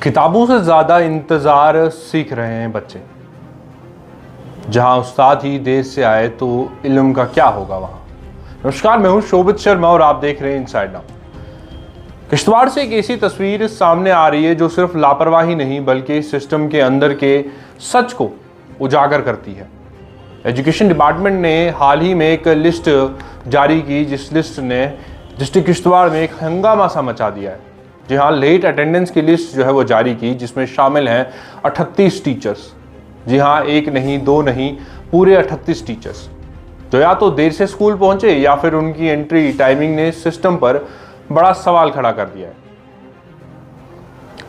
किताबों से ज़्यादा इंतज़ार सीख रहे हैं बच्चे। जहां उस्ताद ही देर से आए तो इल्म का क्या होगा वहां। नमस्कार, मैं हूं शोभित शर्मा और आप देख रहे हैं इनसाइड नाउ। किश्तवाड़ से एक ऐसी तस्वीर सामने आ रही है जो सिर्फ लापरवाही नहीं बल्कि सिस्टम के अंदर के सच को उजागर करती है। एजुकेशन डिपार्टमेंट ने हाल ही में एक लिस्ट जारी की जिस लिस्ट ने डिस्ट्रिक्ट किश्तवाड़ में एक हंगामा सा मचा दिया है। जी हाँ, लेट अटेंडेंस की लिस्ट जो है वो जारी की जिसमें शामिल हैं 38 टीचर्स। जी हाँ, एक नहीं दो नहीं, पूरे 38 टीचर्स जो या तो देर से स्कूल पहुंचे या फिर उनकी एंट्री टाइमिंग ने सिस्टम पर बड़ा सवाल खड़ा कर दिया है।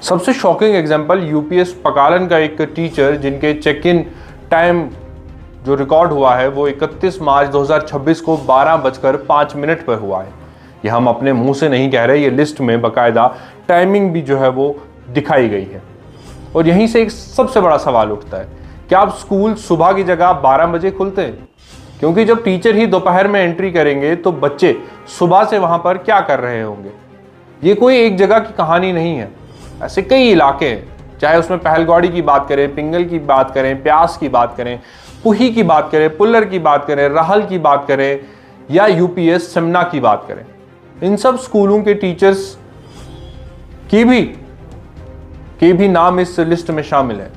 सबसे शॉकिंग एग्जांपल यूपीएस पकालन का एक टीचर जिनके चेक इन टाइम जो रिकॉर्ड हुआ है वो 31 मार्च 2026 को 12:05 पर हुआ है। ये हम अपने मुंह से नहीं कह रहे, ये लिस्ट में बाकायदा टाइमिंग भी जो है वो दिखाई गई है। और यहीं से एक सबसे बड़ा सवाल उठता है, क्या अब स्कूल सुबह की जगह 12 बजे खुलते हैं? क्योंकि जब टीचर ही दोपहर में एंट्री करेंगे तो बच्चे सुबह से वहां पर क्या कर रहे होंगे? ये कोई एक जगह की कहानी नहीं है, ऐसे कई इलाके हैं, चाहे उसमें पहलगौड़ी की बात करें, पिंगल की बात करें, प्यास की बात करें, पुही की बात करें, पुल्लर की बात करें, रहल की बात करें या यूपीएस समना की बात करें। इन सब स्कूलों के टीचर्स की भी नाम इस लिस्ट में शामिल है।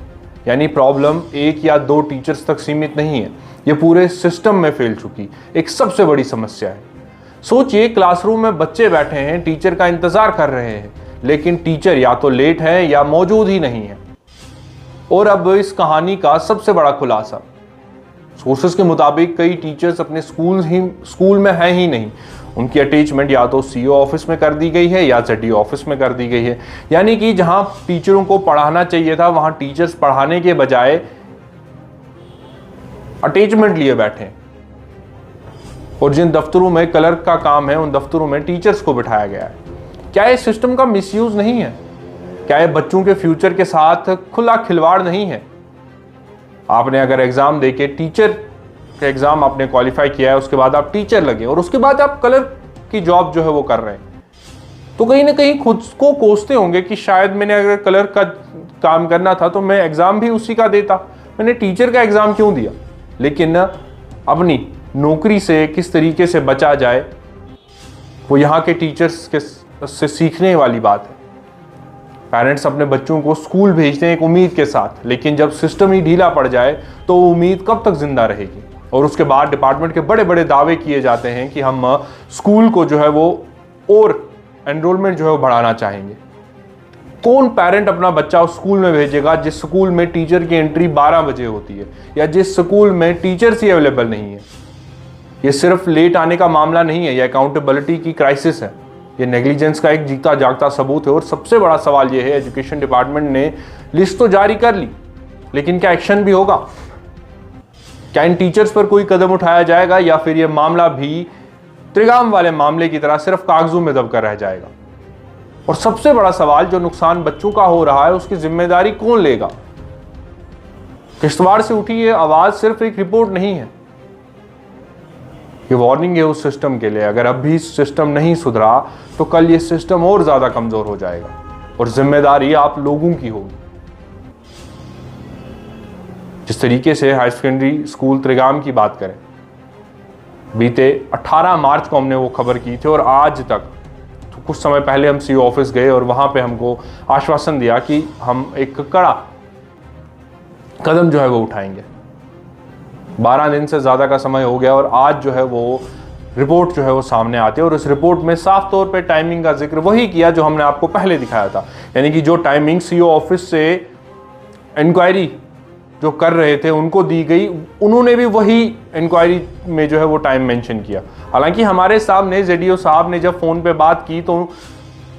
यानी प्रॉब्लम एक या दो टीचर्स तक सीमित नहीं है, ये पूरे सिस्टम में फैल चुकी एक सबसे बड़ी समस्या है। सोचिए, क्लासरूम में बच्चे बैठे हैं, टीचर का इंतजार कर रहे हैं, लेकिन टीचर या तो लेट है या मौजूद ही नहीं है। और अब इस कहानी का सबसे बड़ा खुलासा, सोर्सेस के मुताबिक कई टीचर्स अपने स्कूल में हैं ही नहीं। उनकी अटैचमेंट या तो सीईओ ऑफिस में कर दी गई है या जेडीओ ऑफिस में कर दी गई है। यानी कि जहां टीचरों को पढ़ाना चाहिए था वहां टीचर्स पढ़ाने के बजाय अटैचमेंट लिए बैठे। और जिन दफ्तरों में क्लर्क का काम है उन दफ्तरों में टीचर्स को बिठाया गया है। क्या ये सिस्टम का मिसयूज नहीं है? क्या ये बच्चों के फ्यूचर के साथ खुला खिलवाड़ नहीं है? आपने अगर एग्जाम देके टीचर का एग्जाम आपने क्वालिफाई किया है, उसके बाद आप टीचर लगे और उसके बाद आप क्लर्क की जॉब जो है वो कर रहे हैं, तो कहीं ना कहीं खुद को कोसते होंगे कि शायद मैंने अगर क्लर्क का काम करना था तो मैं एग्जाम भी उसी का देता, मैंने टीचर का एग्जाम क्यों दिया? लेकिन अपनी नौकरी से किस तरीके से बचा जाए वो यहाँ के टीचर्स से सीखने वाली बात है। पेरेंट्स अपने बच्चों को स्कूल भेजते हैं एक उम्मीद के साथ, लेकिन जब सिस्टम ही ढीला पड़ जाए तो उम्मीद कब तक जिंदा रहेगी? और उसके बाद डिपार्टमेंट के बड़े बड़े दावे किए जाते हैं कि हम स्कूल को जो है वो और एनरोलमेंट जो है वो बढ़ाना चाहेंगे। कौन पेरेंट अपना बच्चा उस स्कूल में भेजेगा जिस स्कूल में टीचर की एंट्री 12 बजे होती है या जिस स्कूल में टीचर्स ही अवेलेबल नहीं है? ये सिर्फ लेट आने का मामला नहीं है, ये अकाउंटेबिलिटी की क्राइसिस है, ये नेग्लिजेंस का एक जीता जागता सबूत है। और सबसे बड़ा सवाल ये है, एजुकेशन डिपार्टमेंट ने लिस्ट तो जारी कर ली, लेकिन क्या एक्शन भी होगा? क्या इन टीचर्स पर कोई कदम उठाया जाएगा या फिर यह मामला भी त्रिगाम वाले मामले की तरह सिर्फ कागजों में दबकर रह जाएगा? और सबसे बड़ा सवाल, जो नुकसान बच्चों का हो रहा है उसकी जिम्मेदारी कौन लेगा? किश्तवाड़ से उठी ये आवाज सिर्फ एक रिपोर्ट नहीं है, ये वार्निंग है उस सिस्टम के लिए। अगर अब भी सिस्टम नहीं सुधरा तो कल ये सिस्टम और ज्यादा कमजोर हो जाएगा और जिम्मेदारी आप लोगों की होगी। जिस तरीके से हायर सेकेंडरी स्कूल त्रिगाम की बात करें, बीते 18 मार्च को हमने वो खबर की थी और आज तक, तो कुछ समय पहले हम सीईओ ऑफिस गए और वहां पे हमको आश्वासन दिया कि हम एक कड़ा कदम जो है वो उठाएंगे। 12 दिन से ज़्यादा का समय हो गया और आज जो है वो रिपोर्ट जो है वो सामने आती है और उस रिपोर्ट में साफ तौर पे टाइमिंग का जिक्र वही किया जो हमने आपको पहले दिखाया था। यानी कि जो टाइमिंग सीईओ ऑफिस से इंक्वायरी जो कर रहे थे उनको दी गई, उन्होंने भी वही इंक्वायरी में जो है वो टाइम मेंशन किया। हालांकि हमारे सामने जेडीओ साहब ने जब फ़ोन पे बात की तो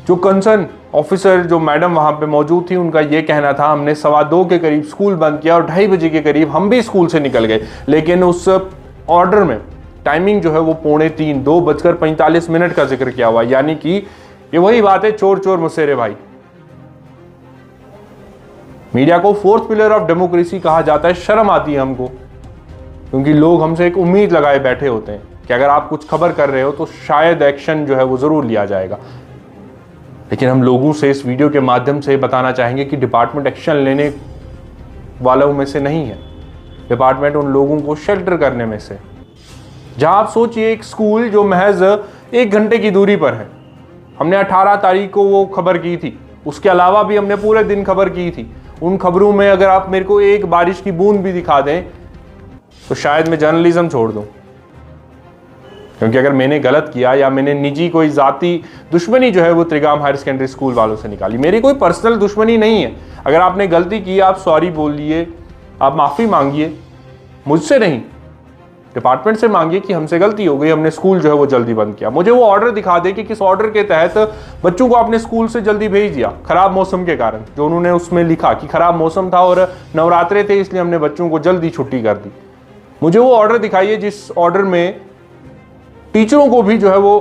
जो कंसर्न ऑफिसर जो मैडम वहाँ पे मौजूद थी उनका ये कहना था, हमने 2:15 के करीब स्कूल बंद किया और 2:30 बजे के करीब हम भी स्कूल से निकल गए। लेकिन उस ऑर्डर में टाइमिंग जो है वो 2:45, 2:45 का जिक्र किया हुआ। यानी कि ये वही बात है, चोर चोर मुसेरे भाई। मीडिया को फोर्थ पिलर ऑफ डेमोक्रेसी कहा जाता है। शर्म आती है हमको, क्योंकि लोग हमसे एक उम्मीद लगाए बैठे होते हैं कि अगर आप कुछ खबर कर रहे हो तो शायद एक्शन जो है वो जरूर लिया जाएगा। लेकिन हम लोगों से इस वीडियो के माध्यम से बताना चाहेंगे कि डिपार्टमेंट एक्शन लेने वालों में से नहीं है। डिपार्टमेंट उन लोगों को शेल्टर करने में से। जहां आप सोचिए एक स्कूल जो महज 1 घंटे की दूरी पर है, हमने 18 तारीख को वो खबर की थी, उसके अलावा भी हमने पूरे दिन खबर की थी। उन खबरों में अगर आप मेरे को एक बारिश की बूंद भी दिखा दें तो शायद मैं जर्नलिज्म छोड़ दूं, क्योंकि अगर मैंने गलत किया या मैंने निजी कोई जाती दुश्मनी जो है वो त्रिगाम हायर सेकेंडरी स्कूल वालों से निकाली, मेरी कोई पर्सनल दुश्मनी नहीं है। अगर आपने गलती की, आप सॉरी बोलिए, आप माफ़ी मांगिए, मुझसे नहीं, डिपार्टमेंट से मांगिए कि हमसे गलती हो गई, हमने स्कूल जो है वो जल्दी बंद किया। मुझे वो ऑर्डर दिखा दे कि किस ऑर्डर के तहत बच्चों को आपने स्कूल से जल्दी भेज दिया खराब मौसम के कारण। जो उन्होंने उसमें लिखा कि खराब मौसम था और नवरात्रे थे इसलिए हमने बच्चों को जल्दी छुट्टी कर दी। मुझे वो ऑर्डर दिखाइए जिस ऑर्डर में टीचरों को भी जो है वो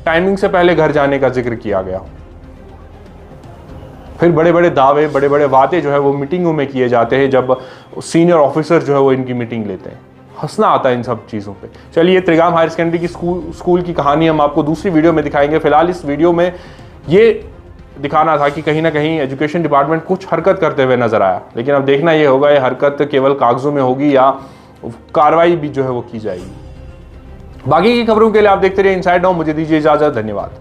टाइमिंग से पहले घर जाने का जिक्र किया गया। फिर बड़े बड़े दावे, बड़े बड़े वादे जो है वो मीटिंगों में किए जाते हैं जब सीनियर ऑफिसर जो है वो इनकी मीटिंग लेते हैं। हंसना आता है इन सब चीज़ों पे। चलिए, त्रिगाम हायर सेकेंडरी की स्कूल की कहानी हम आपको दूसरी वीडियो में दिखाएंगे। फिलहाल इस वीडियो में ये दिखाना था कि कहीं ना कहीं एजुकेशन डिपार्टमेंट कुछ हरकत करते हुए नजर आया, लेकिन अब देखना ये होगा ये हरकत केवल कागजों में होगी या कार्रवाई भी जो है वो की जाएगी। बाकी की खबरों के लिए आप देखते रहिए इनसाइड नाउ। मुझे दीजिए इजाजत, धन्यवाद।